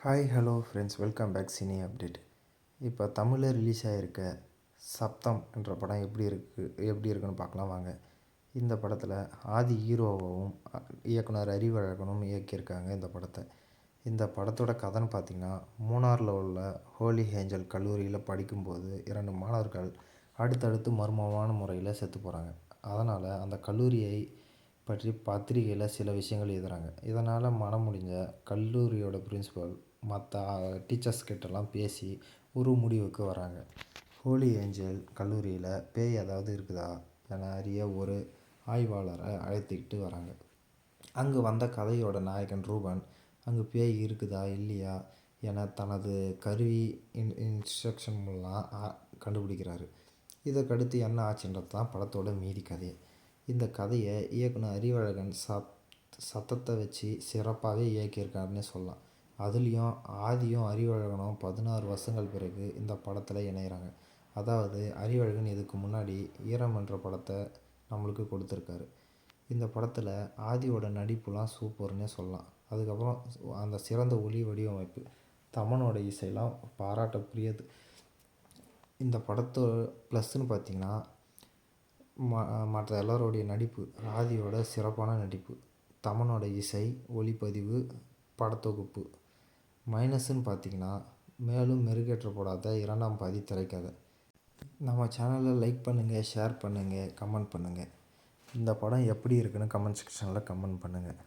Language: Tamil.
Hi hello friends, welcome back cine update. இப்போ தமிழில் ரிலீஸ் ஆகிருக்க சப்தம் என்ற படம் எப்படி இருக்குன்னு பார்க்கலாம் வாங்க. இந்த படத்தில் ஆதி ஹீரோவாகவும் இயக்குனர் அறிவழகனும் இயக்கியிருக்காங்க இந்த படத்தை. இந்த படத்தோட கதைன்னு பார்த்திங்கன்னா, மூணாரில் உள்ள ஹோலி ஏஞ்சல் கல்லூரியில் படிக்கும்போது 2 மாணவர்கள் அடுத்தடுத்து மர்மமான முறையில் செத்து போகிறாங்க. அதனால் அந்த கல்லூரியை பற்றி பத்திரிகையில் சில விஷயங்கள் எழுதுகிறாங்க. இதனால் மனம் முடிஞ்ச கல்லூரியோட பிரின்சிபல் மற்ற டீச்சர்ஸ் கிட்டலாம் பேசி ஒரு முடிவுக்கு வராங்க. ஹோலி ஏஞ்சல் கல்லூரியில் பேய் ஏதாவது இருக்குதா என அறிய ஒரு ஆய்வாளரை அழைத்துக்கிட்டு வராங்க. அங்கு வந்த கதையோட நாயகன் ரூபன் அங்கு பேய் இருக்குதா இல்லையா என தனது கருவி இன்ஸ்ட்ரக்ஷன் மூலம் கண்டுபிடிக்கிறாரு. இதற்கடுத்து என்ன ஆச்சுன்றது தான் படத்தோட மீதி கதை. இந்த கதையை இயக்குனர் அறிவழகன் சத்தத்தை வச்சு சிறப்பாகவே இயக்கியிருக்காருன்னு சொல்லலாம். அதுலேயும் ஆதியும் அறிவழகனும் 16 வருஷங்கள் பிறகு இந்த படத்தில் இணைகிறாங்க. அதாவது அறிவழகன் இதுக்கு முன்னாடி ஈரம் என்ற படத்தை நம்மளுக்கு கொடுத்துருக்காரு. இந்த படத்தில் ஆதியோட நடிப்புலாம் சூப்பர்னே சொல்லலாம். அதுக்கப்புறம் அந்த சிறந்த ஒளி வடிவமைப்பு, தமனோட இசையெல்லாம் பாராட்டக்கூடியது. இந்த படத்தோட ப்ளஸ்ன்னு பார்த்திங்கன்னா, மற்ற எல்லோருடைய நடிப்பு, ஆதியோட சிறப்பான நடிப்பு, தமனோட இசை, ஒளிப்பதிவு, படத்தொகுப்பு. மைனஸ்ன்னு பார்த்திங்கன்னா, மேலும் மெருகேற்றப்படாத 2ஆம் பாதி திரைக்கதை. நம்ம சேனலை லைக் பண்ணுங்கள், ஷேர் பண்ணுங்கள், கமெண்ட் பண்ணுங்கள். இந்த படம் எப்படி இருக்குன்னு கமெண்ட் செக்ஷனில் கமெண்ட் பண்ணுங்கள்.